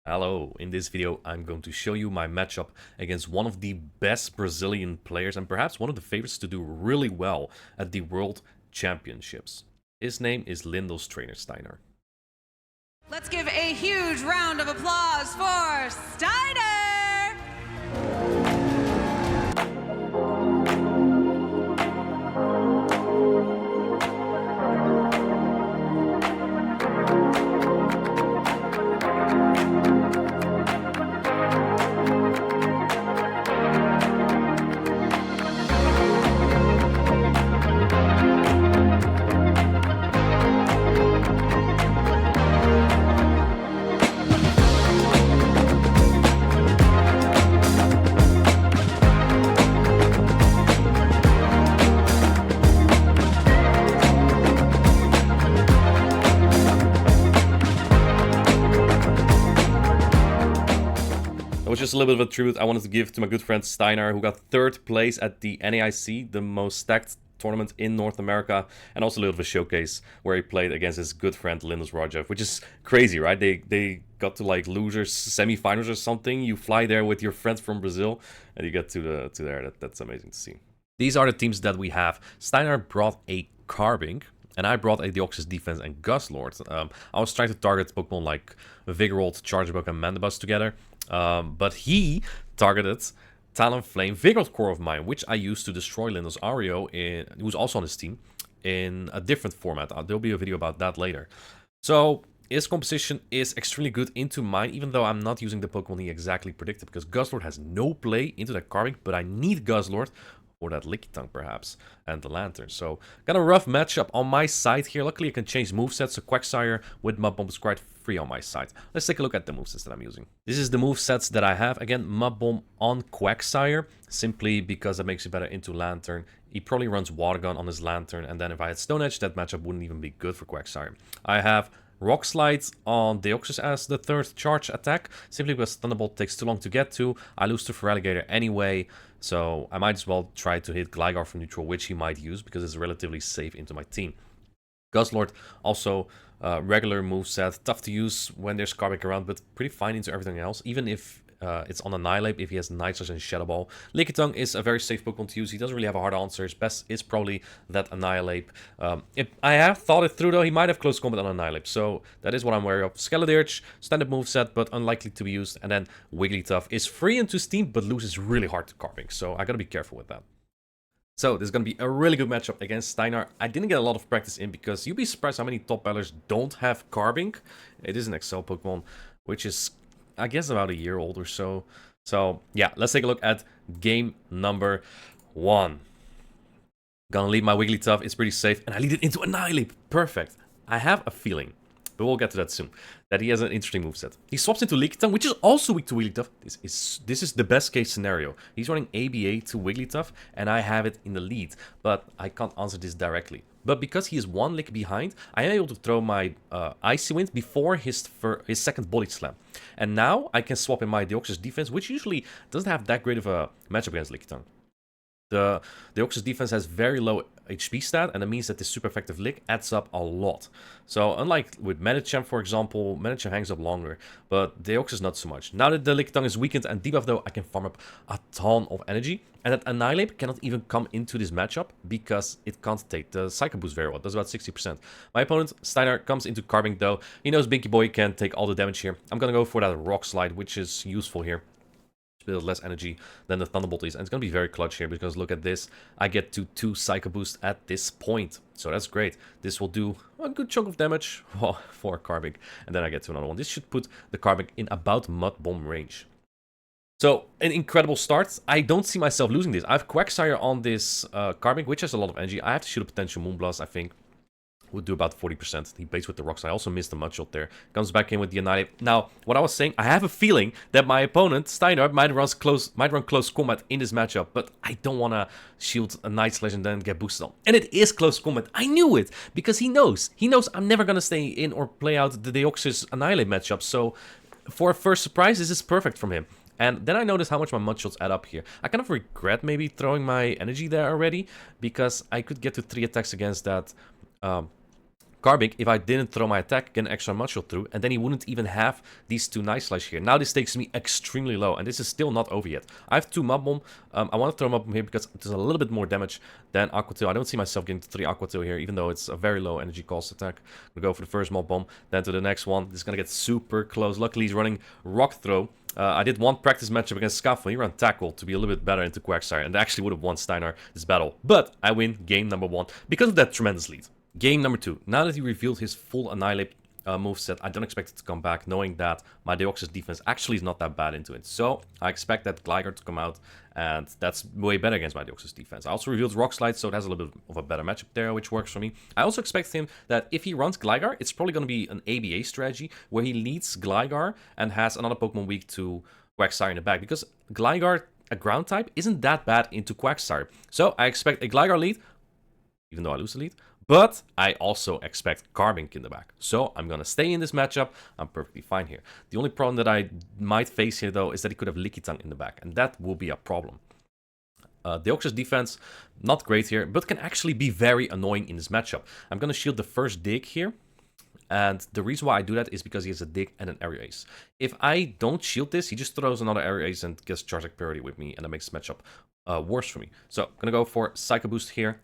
Hello, in this video I'm going to show you my matchup against one of the best Brazilian players and perhaps one of the favorites to do really well at the World Championships. His name is Lindos Trainer Steiner. Let's give a huge round of applause for Steiner! That was just a little bit of a tribute I wanted to give to my good friend Steiner, who got 3rd place at the NAIC, the most stacked tournament in North America, and also a little bit of a showcase where he played against his good friend Lindos Rajev, which is crazy, right? They got to like losers semi-finals or something. You fly there with your friends from Brazil, and you get to there. That's amazing to see. These are the teams that we have. Steiner brought a Carbink, and I brought a Deoxys Defense and Guzzlord. I was trying to target Pokemon like Vigoroth, Charjabug, and Mandibuzz together, but he targeted Talonflame, Vigoroth Core of mine, which I used to destroy Lindos Ario, who's also on his team, in a different format. There'll be a video about that later. So his composition is extremely good into mine, even though I'm not using the Pokemon he exactly predicted, because Guzzlord has no play into that Carbink, but I need Guzzlord, or that Lickitung perhaps, and the Lantern. So, got a rough matchup on my side here. Luckily, I can change movesets, so Quagsire with Mud Bomb is quite free on my side. Let's take a look at the movesets that I'm using. This is the movesets that I have. Again, Mud Bomb on Quagsire, simply because it makes it better into Lantern. He probably runs Water Gun on his Lantern, and then if I had Stone Edge, that matchup wouldn't even be good for Quagsire. I have Rock Slide on Deoxys as the 3rd charge attack, simply because Thunderbolt takes too long to get to. I lose to Feraligatr anyway, so I might as well try to hit Gligar from neutral, which he might use because it's relatively safe into my team. Guzzlord, also regular moveset, tough to use when there's Carbink around, but pretty fine into everything else, even if it's on Annihilape if he has Night Slash and Shadow Ball. Lickitung is a very safe Pokemon to use. He doesn't really have a hard answer. His best is probably that Annihilape. I have thought it through though. He might have close combat on Annihilape, so that is what I'm wary of. Skeledirge, standard moveset, but unlikely to be used. And then Wigglytuff is free into Steam, but loses really hard to Carbink, so I gotta be careful with that. So this is going to be a really good matchup against Steiner. I didn't get a lot of practice in because you'd be surprised how many top ballers don't have Carbink. It is an Excel Pokemon, which is, I guess, about a year old or so. So yeah, let's take a look at game number 1. Gonna lead my Wigglytuff. It's pretty safe, and I lead it into Annihilape. Perfect. I have a feeling, but we'll get to that soon, that he has an interesting moveset. He swaps into Lickitung, which is also weak to Wigglytuff. This is the best case scenario. He's running ABA to Wigglytuff, and I have it in the lead, but I can't answer this directly. But because he is 1 lick behind, I am able to throw my Icy Wind before his second Body Slam. And now I can swap in my Deoxys Defense, which usually doesn't have that great of a matchup against Lickitung. The Deoxys Defense has very low HP stat, and that means that this super effective lick adds up a lot. So unlike with Medicham, for example, Medicham hangs up longer, but Deoxys not so much. Now that the Lickitung is weakened and debuffed though, I can farm up a ton of energy, and that Annihilape cannot even come into this matchup because it can't take the Psycho Boost very well. It does about 60%. My opponent, Steiner, comes into Carbink though. He knows Binky Boy can take all the damage here. I'm gonna go for that Rock Slide, which is useful here. Build less energy than the Thunderbolt is, and it's going to be very clutch here because look at this. I get to 2 Psycho Boost at this point, so that's great. This will do a good chunk of damage for Carbink, and then I get to another one. This should put the Carbink in about Mud Bomb range. So, an incredible start. I don't see myself losing this. I have Quagsire on this Carbink, which has a lot of energy. I have to shoot a potential Moonblast, I think. Would do about 40%. He baits with the rocks. I also missed the Mudshot there. Comes back in with the Annihilape. Now, what I was saying, I have a feeling that my opponent, Steiner, might run close combat in this matchup, but I don't want to shield a Night Slash and then get boosted on. And it is close combat. I knew it, because he knows. He knows I'm never going to stay in or play out the Deoxys Annihilape matchup, so for a first surprise, this is perfect from him. And then I noticed how much my Mudshots add up here. I kind of regret maybe throwing my energy there already, because I could get to 3 attacks against that Carbink, if I didn't throw my attack, get an extra Mudshot through, and then he wouldn't even have these 2 Night Slash here. Now this takes me extremely low, and this is still not over yet. I have 2 Mud Bomb. I want to throw Mud Bomb here because there's a little bit more damage than Aqua Tail. I don't see myself getting to 3 Aqua Tail here, even though it's a very low energy cost attack. I'm going to go for the first Mud Bomb, then to the next one. This is going to get super close. Luckily, he's running Rock Throw. I did one practice matchup against Scuffle. He ran Tackle to be a little bit better into Quagsire, and actually would have won Steinar this battle. But I win game number 1 because of that tremendous lead. Game number 2. Now that he revealed his full Annihilate moveset, I don't expect it to come back, knowing that my Deoxys defense actually is not that bad into it. So I expect that Gligar to come out, and that's way better against my Deoxys defense. I also revealed Rock Slide, so it has a little bit of a better matchup there, which works for me. I also expect him that if he runs Gligar, it's probably going to be an ABA strategy, where he leads Gligar and has another Pokemon weak to Quagsire in the back, because Gligar, a ground type, isn't that bad into Quagsire. So I expect a Gligar lead, even though I lose the lead. But I also expect Carbink in the back. So I'm going to stay in this matchup. I'm perfectly fine here. The only problem that I might face here, though, is that he could have Lickitung in the back. And that will be a problem. Deoxys defense, not great here, but can actually be very annoying in this matchup. I'm going to shield the first Dig here. And the reason why I do that is because he has a Dig and an Aerial Ace. If I don't shield this, he just throws another Aerial Ace and gets Charge Parity with me. And that makes this matchup worse for me. So I'm going to go for Psycho Boost here.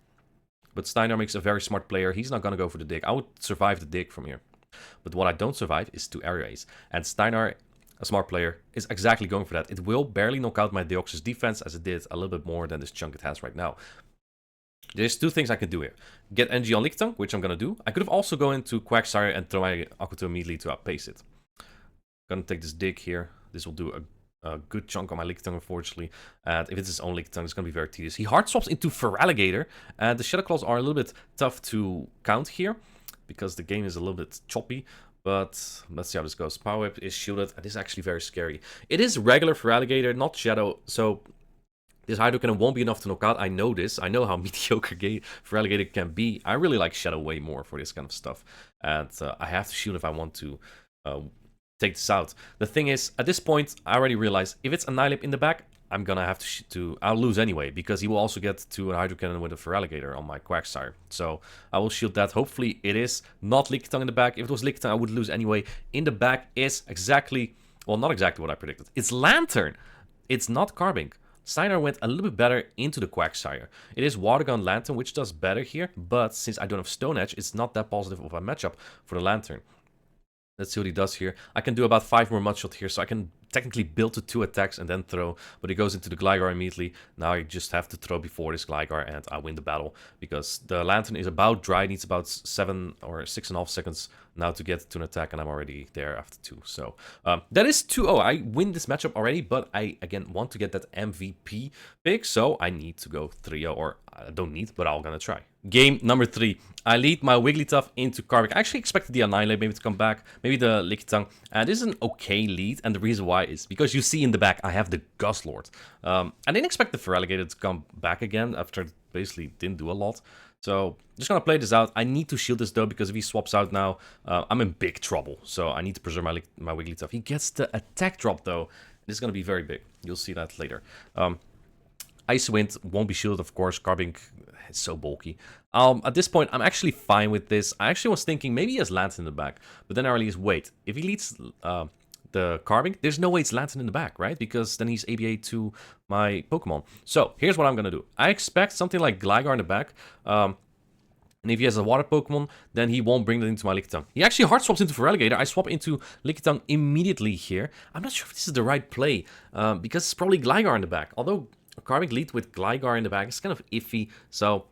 But Steinar makes a very smart player. He's not going to go for the Dig. I would survive the Dig from here. But what I don't survive is 2 Aerial Ace. And Steinar, a smart player, is exactly going for that. It will barely knock out my Deoxys defense, as it did a little bit more than this chunk it has right now. There's 2 things I can do here. Get energy on Lickitung, which I'm going to do. I could have also gone into Quagsire and throw my Aqua Tail immediately to outpace it. Going to take this Dig here. This will do a good chunk on my Lickitung, unfortunately. And if it's his own Lickitung, it's going to be very tedious. He hard swaps into Feraligatr, and the Shadow Claws are a little bit tough to count here, because the game is a little bit choppy. But let's see how this goes. Power Whip is shielded, and this is actually very scary. It is regular Feraligatr, not Shadow, so this Hydro Cannon won't be enough to knock out. I know this. I know how mediocre Feraligatr can be. I really like Shadow way more for this kind of stuff. And I have to shield if I want to take this out. The thing is, at this point, I already realized if it's Annihilate in the back, I'm gonna have I'll lose anyway, because he will also get to a Hydro Cannon with a Feraligatr on my Quagsire. So I will shield that. Hopefully it is not Lickitung in the back. If it was Lickitung, I would lose anyway. In the back is exactly, well, not exactly what I predicted. It's Lanturn. It's not Carbink. Steinar went a little bit better into the Quagsire. It is Water Gun Lanturn, which does better here, but since I don't have Stone Edge, it's not that positive of a matchup for the Lanturn. Let's see what he does here. I can do about 5 more Mudshot here, so I can technically build to 2 attacks and then throw. But he goes into the Gligar immediately. Now I just have to throw before this Gligar, and I win the battle. Because the Lanturn is about dry, needs about 7 or 6.5 seconds now to get to an attack, and I'm already there after 2. So that is 2-0. I win this matchup already, but I, again, want to get that MVP pick, so I need to go 3-0. Or I don't need, but I'm gonna try. Game number 3. I lead my Wigglytuff into Carbink. I actually expected the Annihilate maybe to come back, maybe the Lickitung. And this is an okay lead, and the reason why is because you see in the back I have the Guzzlord. I didn't expect the Feraligatr to come back again after it basically didn't do a lot. So just gonna play this out. I need to shield this though, because if he swaps out now, I'm in big trouble. So I need to preserve my Wigglytuff. He gets the attack drop though. This is gonna be very big. You'll see that later. Ice Wind won't be shielded, of course. Carbink is so bulky. At this point, I'm actually fine with this. I actually was thinking maybe he has Lanturn in the back. But then I realized, wait, if he leads the Carbink, there's no way it's Lanturn in the back, right? Because then he's ABA to my Pokemon. So here's what I'm going to do. I expect something like Gligar in the back. And if he has a water Pokemon, then he won't bring that into my Lickitung. He actually hard swaps into Feraligatr. I swap into Lickitung immediately here. I'm not sure if this is the right play, because it's probably Gligar in the back. Although Carbink lead with Gligar in the back is kind of iffy. So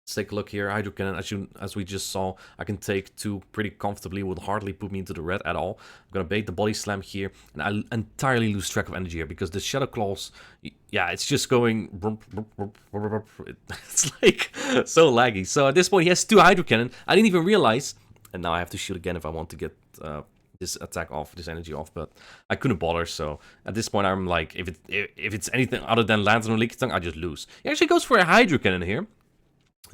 let's take a look here. Hydro Cannon, as we just saw, I can take 2 pretty comfortably. Would hardly put me into the red at all. I'm gonna bait the Body Slam here, and I entirely lose track of energy here because the Shadow Claws, yeah, it's just going. It's like so laggy. So at this point, he has 2 Hydro Cannon. I didn't even realize, and now I have to shoot again if I want to get this attack off, this energy off, but I couldn't bother. So at this point, I'm like, if it's anything other than Lanturn or Lickitung, I just lose. He actually goes for a Hydro Cannon here.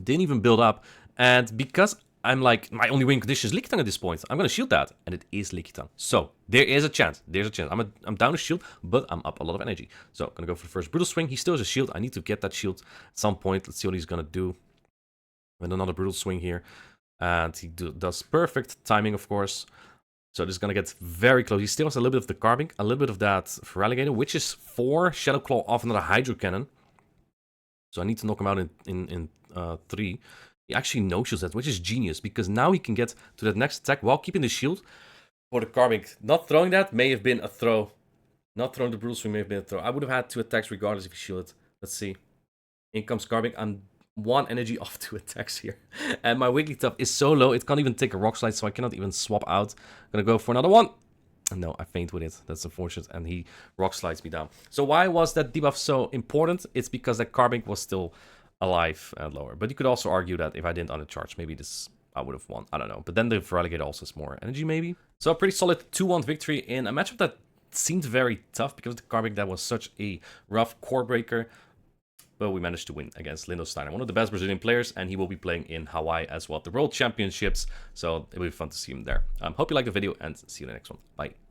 Didn't even build up, and because I'm like, my only win condition is Lickitung at this point, I'm gonna shield that, and it is Lickitung. So there is a chance. There's a chance. I'm down to shield, but I'm up a lot of energy. So I'm gonna go for the first Brutal Swing. He still has a shield. I need to get that shield at some point. Let's see what he's gonna do. And another Brutal Swing here. And he does perfect timing, of course. So this is going to get very close. He still has a little bit of the Carbink, a little bit of that Feraligatr, which is 4 Shadow Claw off another Hydro Cannon. So I need to knock him out in 3. He actually no-shields that, which is genius, because now he can get to that next attack while keeping the shield for the Carbink. Not throwing that may have been a throw. Not throwing the Brutal Swing may have been a throw. I would have had 2 attacks regardless if he shielded. Let's see. In comes Carbink. I'm 1 energy off 2 attacks here. And my Wigglytuff is so low, it can't even take a Rock Slide, so I cannot even swap out. I'm gonna go for another one. No, I faint with it. That's unfortunate. And he Rock Slides me down. So why was that debuff so important? It's because that Carbink was still alive and lower. But you could also argue that if I didn't undercharge, maybe this I would have won. I don't know. But then the Feraligatr also has more energy, maybe. So a pretty solid 2-1 victory in a matchup that seemed very tough because the Carbink that was such a rough core breaker. But we managed to win against Lindo Steiner, one of the best Brazilian players, and he will be playing in Hawaii as well, the World Championships. So it will be fun to see him there. Hope you liked the video, and see you in the next one. Bye.